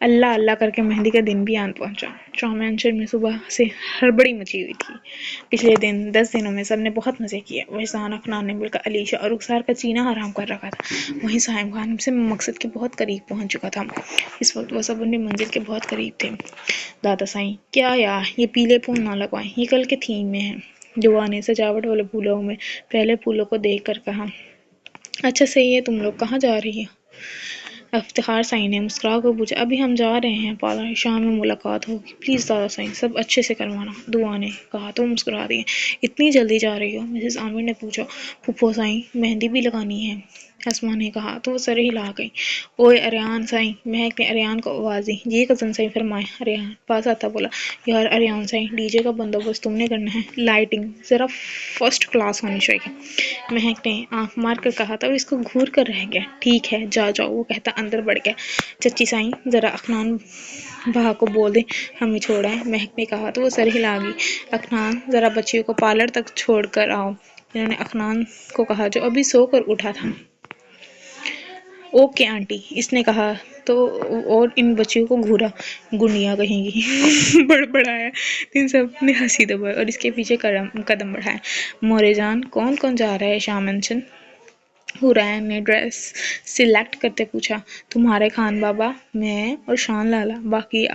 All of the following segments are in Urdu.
اللہ اللہ کر کے مہندی کا دن بھی آن پہنچا۔ شام انشر میں صبح سے ہڑبڑی مچی ہوئی تھی۔ پچھلے 10 دنوں میں سب نے بہت مزے کیے۔ وحسان افنان نے مل کر علیشا اور رخسار کا چینا حرام کر رکھا تھا۔ وہیں صائم خان سے مقصد کے بہت قریب پہنچ چکا تھا۔ اس وقت وہ سب اپنی منزل کے بہت قریب تھے۔ دادا سائیں کیا یار یہ پیلے پھول نہ لگوائیں، یہ کل کے تھیم میں ہیں۔ دعا نے سجاوٹ والے پھولوں میں پہلے پھولوں کو دیکھ کر کہا، اچھا صحیح ہے، تم لوگ کہاں جا رہی ہو؟ افتخار سائیں نے مسکرا کر پوچھا، ابھی ہم جا رہے ہیں پارلر، شام میں ملاقات ہوگی، پلیز دادا سائیں سب اچھے سے کروانا، دعا نے کہا تو مسکرا دی۔ اتنی جلدی جا رہی ہو؟ مسز عامر نے پوچھا۔ پھپھو سائیں مہندی بھی لگانی ہے، اسما نے کہا تو وہ سر ہلا گئی۔ اوئے اریان سائیں، مہک نے اریان کو آواز دی۔ جی کزن سائیں فرمائیں۔ اریان پاس آتا بولا، یار اریان سائیں ڈی جے کا بندوبست تم نے کرنا ہے، لائٹنگ ذرا فرسٹ کلاس ہونی چاہیے۔ مہک نے آنکھ مار کر کہا تو اس کو گھور کر رہ گیا، ٹھیک ہے جاؤ، وہ کہتا اندر بڑھ گیا۔ چچی سائیں ذرا اخنان بہا کو بول دیں ہمیں چھوڑائیں، مہک نے کہا تو وہ سر ہلا گئی۔ اخنان ذرا بچیوں کو پارلر تک چھوڑ کر آؤ، انہوں نے اخنان کو کہا جو ابھی سو کر اٹھا تھا۔ اوکے آنٹی، اس نے کہا تو اور ان بچیوں کو گھورا، گنڈیاں کہیں گی، بڑبڑایا۔ ان سب نے ہنسی دبائی اور اس کے پیچھے قدم بڑھائے۔ مورے جان کون کون جا رہا ہے شام انشن؟ حورین نے ڈریس سلیکٹ کرتے پوچھا۔ تمہارے خان بابا، میں اور شان لالا، باقی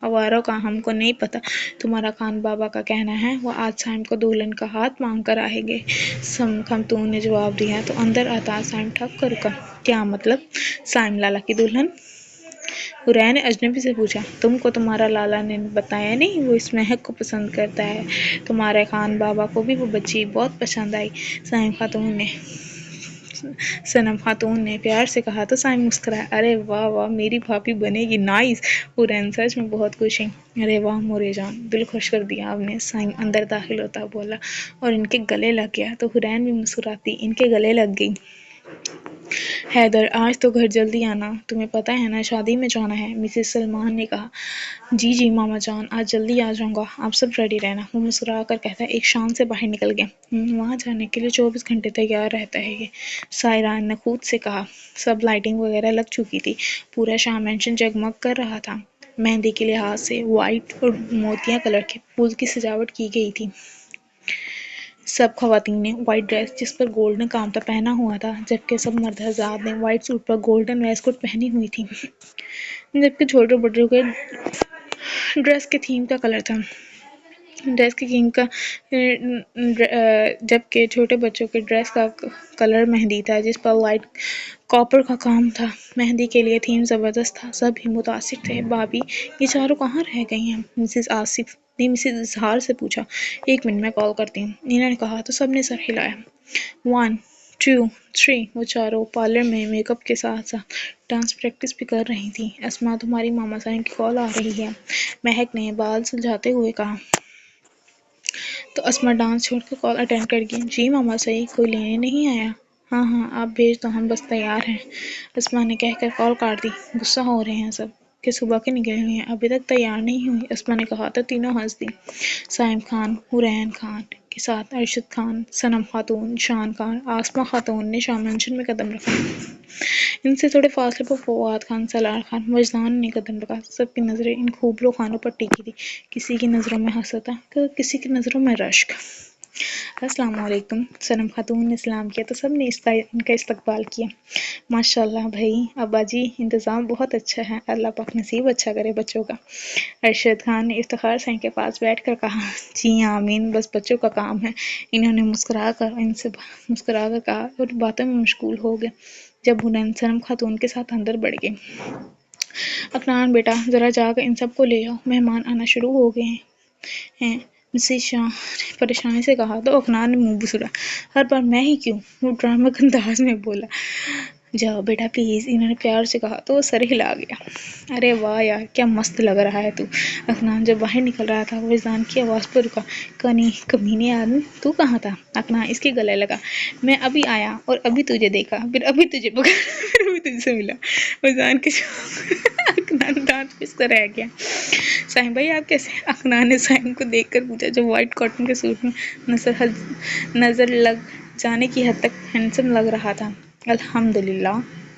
آواروں کا ہم کو نہیں پتا۔ تمہارا خان بابا کا کہنا ہے وہ آج سائم کو دلہن کا ہاتھ مانگ کر آئیں گے۔ خمتون نے جواب دیا تو اندر آتا سائم ٹھپ کر رکا۔ کیا مطلب؟ سائم لالا کی دلہن؟ حورین نے اجنبی سے پوچھا۔ تم کو تمہارا لالا نے بتایا نہیں وہ اس مہک کو پسند کرتا ہے؟ تمہارے خان بابا کو بھی وہ بچی بہت پسند آئی، صنم خاتون نے پیار سے کہا تو سائم مسکرایا۔ ارے واہ واہ میری بھابھی بنے گی، نائس۔ حورین سچ میں بہت خوش ہیں۔ ارے واہ مورے جان، دل خوش کر دیا آپ نے، سائم اندر داخل ہوتا بولا اور ان کے گلے لگ گیا تو حورین بھی مسکراتی ان کے گلے لگ گئی۔ حیدر آج تو گھر جلدی آنا، تمہیں پتہ ہے نا شادی میں جانا ہے، مسز سلمان نے کہا۔ جی جی ماما جان، آج جلدی آ جاؤں گا، آپ سب ریڈی رہنا، وہ مسکرا کر کہتا ایک شان سے باہر نکل گیا۔ وہاں جانے کے لیے 24 گھنٹے تیار رہتا ہے یہ، سائران نے خود سے کہا۔ سب لائٹنگ وغیرہ لگ چکی تھی، پورا شام مینشن جگمگ کر رہا تھا۔ مہندی کے لحاظ سے وائٹ اور موتیا کلر کے پھول کی سجاوٹ کی گئی تھی۔ سب خواتین نے وائٹ ڈریس جس پر گولڈن کانٹا پہنا ہوا تھا، جبکہ سب مرد حضرات نے وائٹ سوٹ پر گولڈن ویسٹ کوٹ پہنی ہوئی تھی، جبکہ چھوٹے بچوں کے ڈریس کے تھیم کا کلر تھا۔ جبکہ چھوٹے بچوں کے ڈریس کا کلر مہندی تھا جس پر لائٹ کاپر کا کام تھا۔ مہندی کے لیے تھیم زبردست تھا، سب ہی متاثر تھے۔ بھابھی یہ چاروں کہاں رہ گئی ہیں؟ مسز آصف نے مسز اظہار سے پوچھا۔ 1 منٹ میں کال کرتی ہوں، انہوں نے کہا تو سب نے سر ہلایا۔ 1 2 3 وہ چاروں پارلر میں میک اپ کے ساتھ ساتھ ڈانس پریکٹس بھی کر رہی تھیں۔ اسما تمہاری ماما سائن کی کال آ رہی ہے، مہک نے بال سلجھاتے ہوئے کہا۔ تو اسما ڈانس چھوڑ کر کال اٹینڈ کر گئی۔ جی ماما صحیح، کوئی لینے نہیں آیا؟ ہاں آپ بھیج دو، ہم بس تیار ہیں، اسما نے کہہ کر کال کاٹ دی۔ غصہ ہو رہے ہیں سب کہ صبح کے نکلے ہوئے ہیں، ابھی تک تیار نہیں ہوئی، اسما نے کہا تو تینوں ہنس دی۔ سائم خان، حورین خان کے ساتھ ارشد خان، صنم خاتون، شان خان، آسمہ خاتون نے شام منشن میں قدم رکھا۔ ان سے تھوڑے فاصلے پر فواد خان، سالار خان، وجدان نے قدم رکھا۔ سب کی نظریں ان خوبرو خانوں پر ٹکی تھی، کسی کی نظروں میں حسد تھا، کسی کی نظروں میں رشک۔ السلام علیکم، صنم خاتون نے سلام کیا تو سب نے ان کا استقبال کیا۔ ماشاء اللہ بھائی، ابا جی انتظام بہت اچھا ہے، اللہ پاک نصیب اچھا کرے بچوں کا، ارشد خان نے افتخار سائیں کے پاس بیٹھ کر کہا۔ جی آمین، بس بچوں کا کام ہے، انہوں نے ان سے مسکرا کر کہا اور باتوں میں مشغول ہو گئے جب حورین صنم خاتون کے ساتھ اندر بڑھ گئی۔ اکنان بیٹا ذرا جا کر ان سب کو لے آؤ، مہمان آنا شروع ہو گئے ہیں، مسز شاہ نے پریشانی سے کہا تو اکنان نے منہ بسوڑا۔ ہر بار میں ہی کیوں؟ وہ ڈرامک انداز میں بولا۔ جاؤ بیٹا پلیز، انہوں نے پیار سے کہا تو وہ سر ہلا گیا۔ ارے واہ یار کیا مست لگ رہا ہے تو، اکنان جب باہر نکل رہا تھا وجدان کی آواز پر رکا۔ کمینے آدمی تو کہاں تھا؟ اکنان اس کے گلے لگا۔ میں ابھی آیا اور ابھی تجھے دیکھا، پھر ابھی تجھے پکڑا، پھر ابھی تجھ سے ملا۔ وجدان کے اکنان دانت پس کر رہ گیا۔ سائم بھائی آپ کیسے؟ اکنان نے سائم کو دیکھ کر پوچھا جو وائٹ کاٹن کے سوٹ میں نظر لگ جانے کی حد تک ہینڈسم لگ رہا تھا۔ الحمدللہ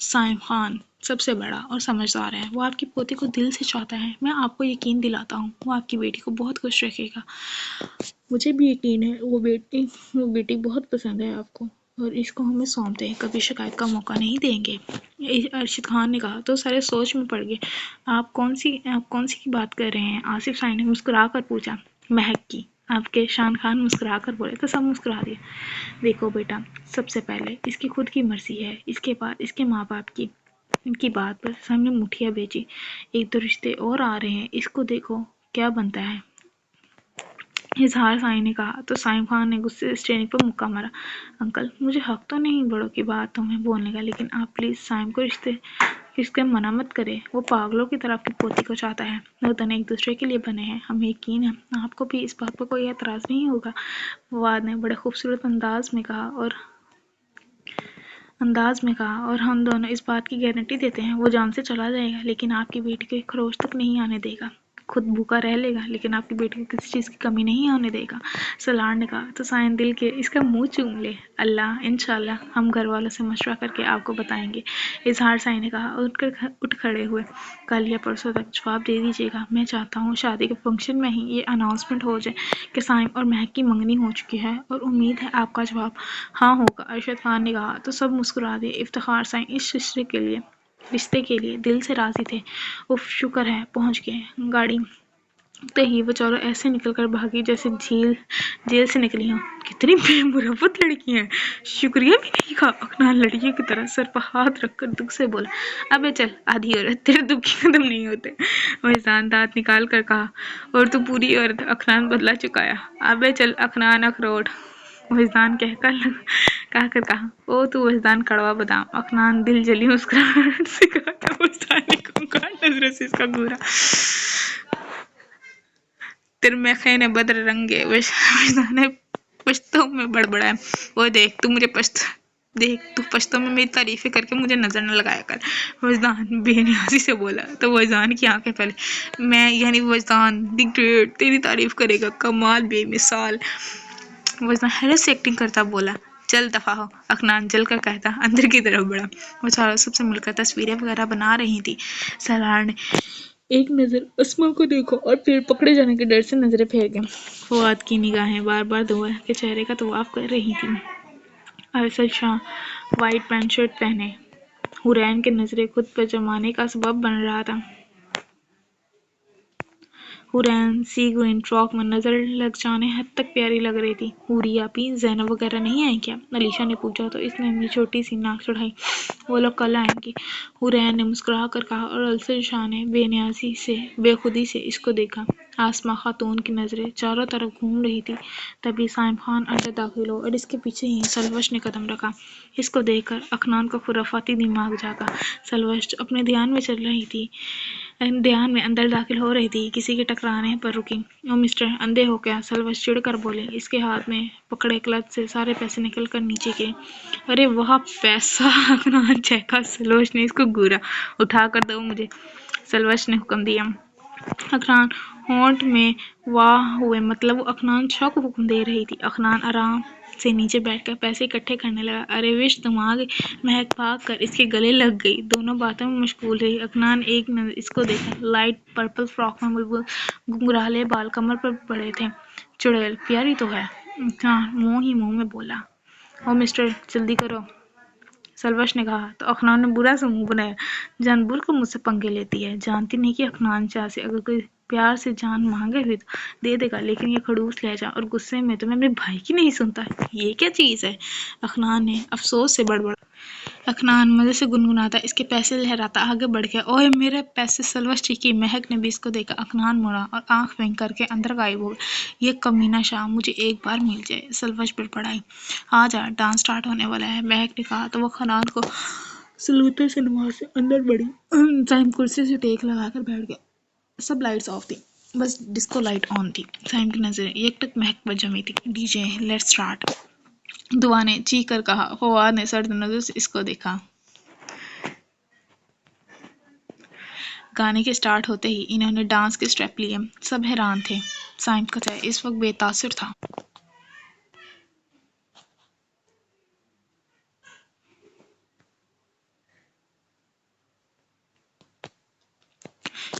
سائم خان سب سے بڑا اور سمجھدار ہے، وہ آپ کی پوتی کو دل سے چاہتا ہے، میں آپ کو یقین دلاتا ہوں وہ آپ کی بیٹی کو بہت خوش رکھے گا۔ مجھے بھی یقین ہے وہ بیٹی بہت پسند ہے آپ کو، اور اس کو ہمیں سونپ دیں، کبھی شکایت کا موقع نہیں دیں گے۔ ارشد خان نے کہا تو سارے سوچ میں پڑ گئے۔ آپ کون سی کی بات کر رہے ہیں؟ آصف سائن نے مسکرا کر پوچھا۔ مہک کی۔ آپ کے شان خان مسکرا کر بولے تو سب مسکرا دیا۔ دیکھو بیٹا، سب سے پہلے اس کی خود کی مرضی ہے، اس کے بعد اس کے ماں باپ کی۔ ان کی بات پر سب نے مٹھیاں بیچی۔ ایک دو رشتے اور آ رہے ہیں، اس کو دیکھو کیا بنتا ہے۔ اظہار سائن نے کہا تو سائم خان نے غصے سے اسٹیئرنگ پر مکہ مارا۔ انکل، مجھے حق تو نہیں بڑوں کی بات میں بولنے کا، لیکن آپ پلیز سائم کو رشتے منع مت کرے، وہ پاگلوں کی طرح اپنی پوتی کو چاہتا ہے۔ وہ دونوں ایک دوسرے کے لیے بنے ہیں، ہمیں یقین ہے آپ کو بھی اس بات پر کوئی اعتراض نہیں ہوگا۔ فواد نے بڑے خوبصورت انداز میں کہا اور ہم دونوں اس بات کی گارنٹی دیتے ہیں وہ جان سے چلا جائے گا، لیکن آپ کی بیٹی کو ایک خروش تک نہیں آنے دے گا۔ خود بھوکا رہ لے گا، لیکن آپ کی بیٹی کو کسی چیز کی کمی نہیں آنے دے گا۔ سلار نے کہا تو سائن دل کے اس کا منہ چوم لے۔ اللہ، انشاءاللہ ہم گھر والوں سے مشورہ کر کے آپ کو بتائیں گے۔ اظہار سائن نے کہا اور اٹھ کھڑے ہوئے۔ کل یا پرسوں تک جواب دے دیجیے گا، میں چاہتا ہوں شادی کے فنکشن میں ہی یہ اناؤنسمنٹ ہو جائے کہ سائم اور مہک کی منگنی ہو چکی ہے، اور امید ہے آپ کا جواب ہاں ہوگا۔ ارشد خان نے کہا تو سب مسکرا دیے۔ افتخار سائن اس رشتے کے لیے دل سے راضی تھے۔ اف، شکر ہے پہنچ گئے۔ گاڑی تے ہی وہ چاروں ایسے نکل کر بھاگی جیسے جیل سے نکلی ہوں۔ کتنی بے مروت لڑکی ہیں، شکریہ بھی نہیں کہا۔ اکنان لڑکیوں کی طرح سر پر ہاتھ رکھ کر دکھ سے بولا، ابے چل آدھی عورت، تیرے دکھ کے ختم نہیں ہوتے۔ وحسان دانت نکال کر کہا، اور تو پوری عورت۔ اکنان بدلہ چکایا، ابے چل اکنان اخروٹ۔ وحسان کہہ کر کہا، او تو وحسان کڑوا بادام۔ اکنان دل جلی مسکراہٹ سے کہا کہ وحسان نے خونخوار نظروں سے اس کا گھورا۔ ترمیخے نے بدر رنگے۔ وحسان نے پشتو میں بڑبڑایا، وہ دیکھ تو پشتو میں میری تعریفیں کر کے مجھے نظر نہ لگایا کر۔ وحسان بے نیازی سے بولا تو وحسان کی آنکھیں پھیلی۔ میں یعنی وحسان دی گریٹ تیری تعریف کرے گا، کمال بے مثال۔ وحسان حیرت سے ایکٹنگ کرتا بولا، چل دفعہ ہو۔ اکنان جل کر کہتا اندر کی طرف بڑھا۔ وہ چاروں سب سے مل کر تصویریں وغیرہ بنا رہی تھی۔ سالار نے ایک نظر اسما کو دیکھا اور پھر پکڑے جانے کے ڈر سے نظریں پھیر گئے۔ فواد کی نگاہیں بار بار دعا کے چہرے کا طواف کر رہی تھیں۔ ارشد شاہ وائٹ پینٹ شرٹ پہنے، حورین کی نظریں خود پر جمانے کا سبب بن رہا تھا۔ حورین سی گرین فراک میں نظر لگ جانے حد تک پیاری لگ رہی تھی۔ حوری آپی، زینب وغیرہ نہیں آئی کیا؟ علیشا نے پوچھا تو اس نے اپنی چھوٹی سی ناک چڑھائی، وہ لوگ کل آئیں گی۔ حورین نے مسکرا کر کہا اور ارشد شاہ نے بے خودی سے اس کو دیکھا۔ آسماء خاتون کی نظریں چاروں طرف گھوم رہی تھی۔ تبھی سائم خان اندر داخل ہو اور اس کے پیچھے ہی سلوش نے قدم رکھا۔ اس کو دیکھ کر اکنان کا خرافاتی دماغ جاگا۔ سلوش جو اپنے دھیان میں اندر داخل ہو رہی تھی، کسی کے ٹکرانے پر رکی۔ او مسٹر، اندھے ہو کیا؟ سلوش چڑھ کر بولے۔ اس کے ہاتھ میں پکڑے کلچ سے سارے پیسے نکل کر نیچے گرے۔ ارے واہ پیسہ! اکنان چہکا۔ سلوش نے اس کو گھورا۔ اٹھا کر دو مجھے، سلوش نے حکم دیا۔ اکنان ہونٹ میں واہ ہوئے، مطلب وہ اکنان شاہ کو حکم دے رہی تھی۔ اکنان آرام سے نیچے بیٹھ کر پیسے اکٹھے کرنے لگا۔ ارے وش تم آ گئے۔ مہک بھاگ کر اس کے گلے لگ گئی، دونوں باتوں میں مشغول رہی۔ اکنان ایک نظر اس کو دیکھا، لائٹ پرپل فراک میں بالکل گنگرالے بال کمر پر پڑے تھے۔ چڑیل پیاری تو ہے، اکنان منہ ہی منہ میں بولا۔ او مسٹر، جلدی کرو، سلوش نے کہا تو اکنان نے برا سا منہ بنایا۔ جان بوجھ کر مجھ سے پنگے لیتی ہے، جانتی نہیں کہ اکنان شاہ سے اگر کوئی پیار سے جان مانگے ہوئی تو دے دے گا، لیکن یہ کھڑوس لہجہ اور غصے میں تو میں اپنے بھائی کی نہیں سنتا۔ یہ کیا چیز ہے؟ اکنان نے افسوس سے بڑبڑا۔ اکنان مزے سے گنگناتا اس کے پیسے لہراتا آگے بڑھ گیا۔ اوئے میرے پیسے! سلوش چیخی۔ مہک نے بھی اس کو دیکھا۔ اکنان مڑا اور آنکھ بند کر کے اندر غائب ہو گیا۔ یہ کمینہ شاہ مجھے ایک بار مل جائے، سلوش بڑبڑائی۔ آجا، ڈانس سٹارٹ ہونے والا ہے، مہک نے کہا تو وہ اکنان کو سلوتے سے نواز سے اندر بڑھی۔ سائم کرسی سے ٹیک لگا کر بیٹھ گیا۔ سب لائٹس آف تھی، بس ڈسکو لائٹ آن تھی۔ سائم کی نظریں یک ٹک مہک پر جمی تھی۔ ڈی جے، لیٹس سٹارٹ، دعا نے چیخ کر کہا۔ فواد نے سرد نظر سے اس کو دیکھا۔ گانے کے سٹارٹ ہوتے ہی انہوں نے ڈانس کے سٹیپ لیے۔ سب حیران تھے۔ سائم کا چہرہ اس وقت بے تاثر تھا۔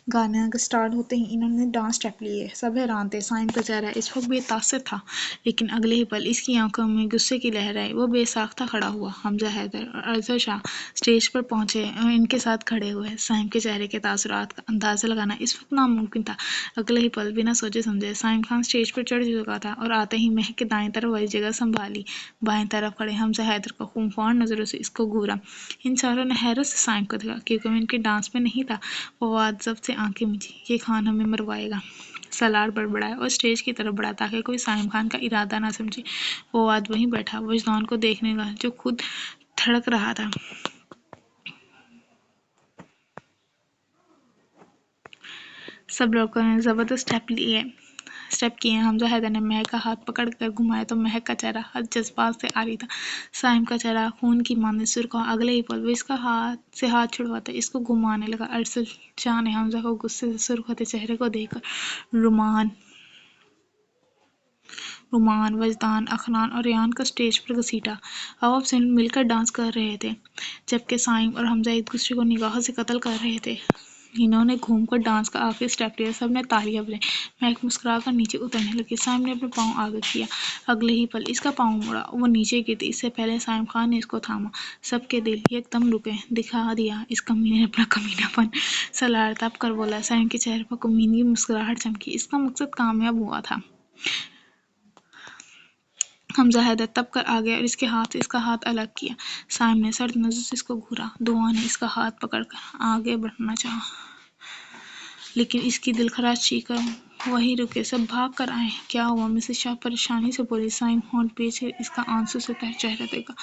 گانا سٹارٹ ہوتے ہی انہوں نے ڈانس اسٹیپ لیے، سب حیران تھے۔ سائم کا چہرہ اس وقت بے تاثر تھا، لیکن اگلے ہی پل اس کی آنکھوں میں غصے کی لہر آئی۔ وہ بے ساختہ کھڑا ہوا۔ حمزہ حیدر اور ارشد شاہ اسٹیج پر پہنچے اور ان کے ساتھ کھڑے ہوئے۔ سائم کے چہرے کے تاثرات کا اندازہ لگانا اس وقت ناممکن تھا۔ اگلے ہی پل بنا سوچے سمجھے سائم خان اسٹیج پر چڑھ چکا تھا اور آتے ہی مہک کے دائیں طرف والی جگہ سنبھالی۔ بائیں طرف کھڑے حمزہ حیدر کو خونخوار نظروں سے اس کو گھورا۔ ان چاروں نے حیرت سے سائم کو دیکھا، کیونکہ وہ ان کے ڈانس میں نہیں تھا۔ فواد ضبط سے آنکھیں میچی، یہ خان ہمیں مروائے گا۔ سالار بڑبڑایا اور اسٹیج کی طرف بڑھا تاکہ کوئی سائم خان کا ارادہ نہ سمجھے۔ فواد وہیں بیٹھا وجدان کو دیکھنے لگا جو خود دھڑک رہا تھا۔ سب لوگوں نے زبردست اسٹیپ کیے۔ حمزہ حیدر نے مہک کا ہاتھ پکڑ کر گھمایا تو مہک کا چہرہ حد جذبات سے عاری تھا۔ سائم کا چہرہ خون کی مانند سرخ ہوا۔ اگلے ہی پل وہ اس کا ہاتھ چھڑواتا اس کو گھمانے لگا۔ ارشد شاہ نے حمزہ کو غصے سے سرخ ہوتے چہرے کو دیکھ کر رومان، وجدان، اخنان اور ریان کو اسٹیج پر گھسیٹا۔ اب آپ سب مل کر ڈانس کر رہے تھے، جبکہ سائم اور حمزہ ایک دوسرے کو نگاہوں سے قتل کر رہے تھے۔ انہوں نے گھوم کر ڈانس کا آخری اسٹیپ لیا، سب نے تالیاں بجائیں۔ مہک مسکرا کر نیچے اترنے لگی۔ سائم نے اپنے پاؤں آگے کیا، اگلے ہی پل اس کا پاؤں مڑا، وہ نیچے گرتی اس سے پہلے سائم خان نے اس کو تھاما۔ سب کے دل یکدم رکے۔ دکھا دیا اس کمینے نے اپنا کمینہ پن، سالار تپ کر بولا۔ سائم کے چہرے پر کمینی مسکراہٹ چمکی، اس کا مقصد کامیاب ہوا تھا۔ حمزہ حیدر تپ کر آگے اور اس کے ہاتھ سے اس کا ہاتھ الگ کیا۔ سائم نے سرد نظر سے اس کو گھورا۔ دعا نے اس کا ہاتھ پکڑ کر آگے بڑھنا چاہا، لیکن اس کی دلخراش چیخ وہیں رکے۔ سب بھاگ کر آئے۔ کیا ہوا؟ مسز شاہ پریشانی سے بولی۔ سائم ہونٹ پیچ کر اس کا آنسوں سے تر چہرہ دیکھا۔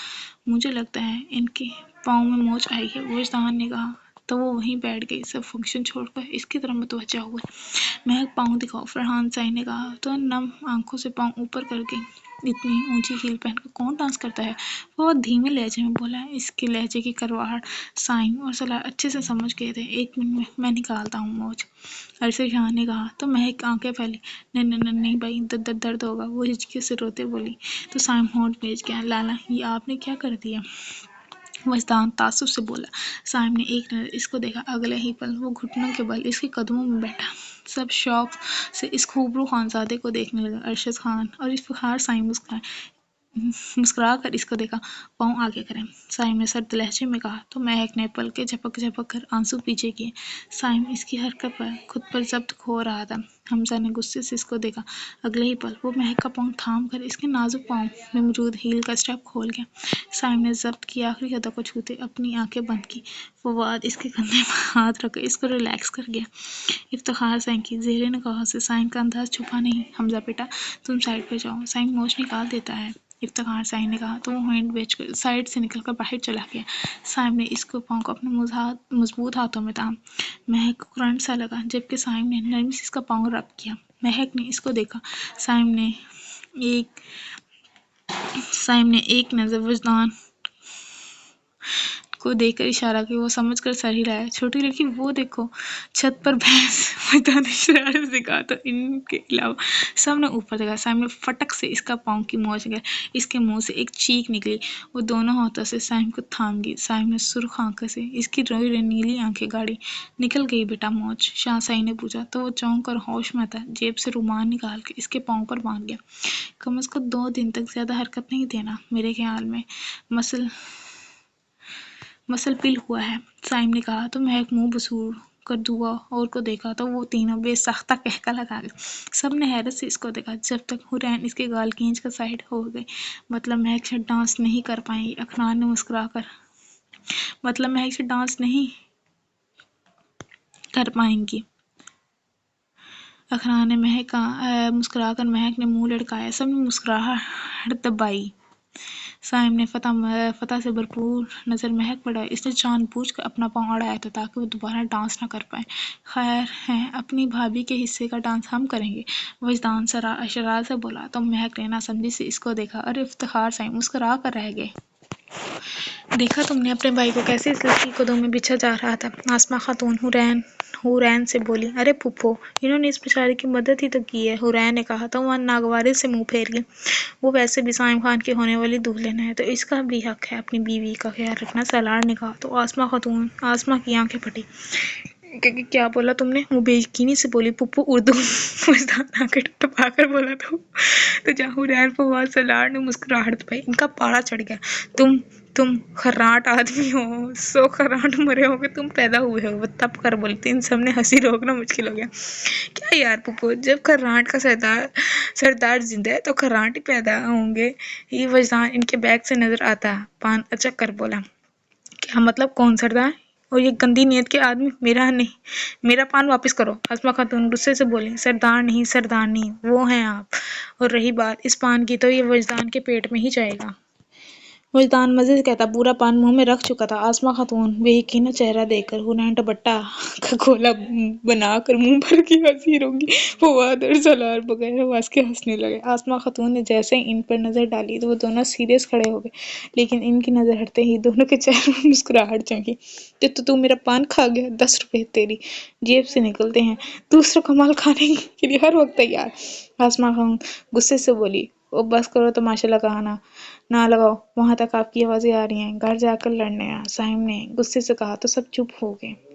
مجھے لگتا ہے ان کے پاؤں میں موچ آئی ہے، وجدان نے کہا، تو وہ وہیں بیٹھ گئی۔ سب فنکشن چھوڑ کر اس کی طرف متوجہ ہوئے۔ مہک پاؤں دکھاؤ، فرحان سائی نے کہا تو نم آنکھوں سے پاؤں اوپر کر کے اتنی اونچی ہیل پہن کر کون ڈانس کرتا ہے؟ وہ دھیمے لہجے میں بولا۔ اس کے لہجے کی کڑواہٹ سائم اور سالار اچھے سے سمجھ گئے تھے۔ ایک منٹ میں نکالتا ہوں موچ، ارشد شاہ نے کہا تو مہک آنکھیں پھیلی۔ نہیں بھائی، درد ہوگا، وہ ہچکی سے روتے بولی۔ تو سائم ہونٹ پیچ گیا۔ لالا، یہ آپ نے کیا کر دیا؟ وجدان تعصب سے بولا۔ سائم نے ایک نظر اس کو دیکھا، اگلے ہی پل وہ گھٹنوں کے بل اس کے قدموں میں بیٹھا۔ سب شوق سے اس خوبرو خانزادے کو دیکھنے لگے۔ ارشد خان اور افتخار سائم مسکرا کر اس کو دیکھا۔ پاؤں آگے کریں، سائم نے سرد لہجے میں کہا تو مہک نے پلکیں جھپک کر آنسو پیچھے کیے۔ سائم اس کی حرکت پر خود پر ضبط کھو رہا تھا۔ حمزہ نے غصے سے اس کو دیکھا۔ اگلے ہی پل وہ مہک کا پاؤں تھام کر اس کے نازک پاؤں میں موجود ہیل کا اسٹیپ کھول گیا۔ سائم نے ضبط کی آخری ادا کو چھوتے اپنی آنکھیں بند کی۔ فواد اس کے کندھے پر ہاتھ رکھ کر اس کو ریلیکس کر گیا۔ افتخار سائم کی زیر نگاہوں سے سائم کا انداز چھپا نہیں۔ حمزہ بیٹا، تم سائڈ پر جاؤ، سائم موچ نکال دیتا ہے، افتخار سائی نے کہا تو وہ ہینڈ بیچ کر سائڈ سے نکل کر باہر چلا گیا۔ سائم نے اس کے پاؤں کو اپنے مضبوط ہاتھوں میں تھام۔ مہک کو کرنٹ سا لگا، جبکہ سائم نے نرمی سے اس کا پاؤں رب کیا۔ مہک نے اس کو دیکھا۔ سائم نے ایک نظر وجدان کو دیکھ کر اشارہ کیا، وہ سمجھ کر سر ہلایا۔ چھوٹی لڑکی، وہ دیکھو چھت پر بھینس، وجدان نے شرارت سے کہا تو ان کے علاوہ سب نے اوپر دیکھا۔ سائم نے فٹک سے اس کا پاؤں کی موچ گر اس کے منہ سے ایک چیخ نکلی۔ وہ دونوں ہاتھوں سے سائم کو تھام گئی۔ سائم نے سرخ آنکھوں سے اس کی روئی نیلی آنکھیں گاڑی۔ نکل گئی بیٹا موچ؟ شاہ سائی نے پوچھا تو وہ چونک کر ہوش میں تھا، جیب سے رومال نکال کے اس کے پاؤں پر باندھ گیا۔ کم از کم 2 دن تک زیادہ حرکت نہیں دینا، میرے خیال میں مسل پل ہوا ہے، سائم نے کہا تو مہک منہ بسور کر دعا اور کو دیکھا تو وہ تینوں بے ساختہ قہقہ لگا گئے۔ سب نے حیرت سے اس کو دیکھا، جب تک حرین اس کے گال کھینچ کر سائڈ ہو گئی۔ مطلب مہک سے ڈانس نہیں کر پائیں گی؟ اخنان نے مسکرا کر مہک نے منہ لڑکایا۔ سب نے مسکراہٹ دبائی۔ سائم نے فتح سے بھرپور نظر مہک پر ڈالی۔ اس نے جان بوجھ کر اپنا پاؤں اڑایا تھا تاکہ وہ دوبارہ ڈانس نہ کر پائے۔ خیر ہے، اپنی بھابھی کے حصے کا ڈانس ہم کریں گے، وجدان شرارت سے بولا تو مہک نے ناسمجھی سے اس کو دیکھا اور افتخار سائم مسکرا کر رہ گئے۔ دیکھا تم نے اپنے بھائی کو کیسے اس لڑکی کے قدموں میں بچھا جا رہا تھا؟ آسماں خاتون حورین سے بولی۔ ارے پھپھو، انہوں نے اس بیچارے کی مدد ہی تو کی ہے، حورین نے کہا تو وہ ناگواری سے منہ پھیر لی۔ وہ ویسے بھی سائم خان کی ہونے والی دلہن ہے تو اس کا بھی حق ہے اپنی بیوی کا خیال رکھنا، سالار نے کہا تو آسماں کی آنکھیں پھٹی۔ کہ کیا بولا تم نے؟ وہ بے یقینی سے بولی پپو اردو۔ وجدان آ کر ٹپا کر بولا تو جہاں حریر فواد سالار نے مسکراہٹ دبائی۔ ان کا پاڑا چڑھ گیا۔ تم خراٹ آدمی ہو، 100 خراٹ مرے ہو کہ تم پیدا ہوئے ہو، وہ تب کر بولتے۔ ان سب نے ہنسی روکنا مشکل ہو گیا۔ کیا یار پپو، جب خراٹ کا سردار زندہ ہے تو خراٹ ہی پیدا ہوں گے۔ یہ وجدان ان کے بیگ سے نظر آتا پان اچک کر بولا۔ کیا مطلب کون سردار؟ اور یہ گندی نیت کے آدمی؟ میرا پان واپس کرو۔ آسمہ خاتون غصے سے بولی۔ سردار نہیں، سردارنی وہ ہیں آپ، اور رہی بات اس پان کی تو یہ وجدان کے پیٹ میں ہی جائے گا۔ وجدان مزے سے کہتا، پورا پان منہ میں رکھ چکا تھا۔ آسمہ خاتون بے یقینہ چہرہ دیکھ کر حنین ڈپٹہ کا گولا بنا کر منہ بھر کی ہنسی روکی۔ فواد اور سالار بغیر آواز کے ہنسنے لگے۔ آسمہ خاتون نے جیسے ان پر نظر ڈالی تو وہ دونوں سیریس کھڑے ہو گئے، لیکن ان کی نظر ہٹتے ہی دونوں کے چہروں میں مسکراہٹ چمکی۔ تو میرا پان کھا گیا، 10 روپے تیری جیب سے نکلتے ہیں، دوسروں کا مال کھانے کے لیے ہر وقت تیار۔ آسمہ خاتون غصے سے بولی۔ او بس کرو تماشا لگانا، نہ لگاؤ، وہاں تک آپ کی آوازیں آ رہی ہیں، گھر جا کر لڑنے۔ صائم نے غصے سے کہا تو سب چپ ہو گئے۔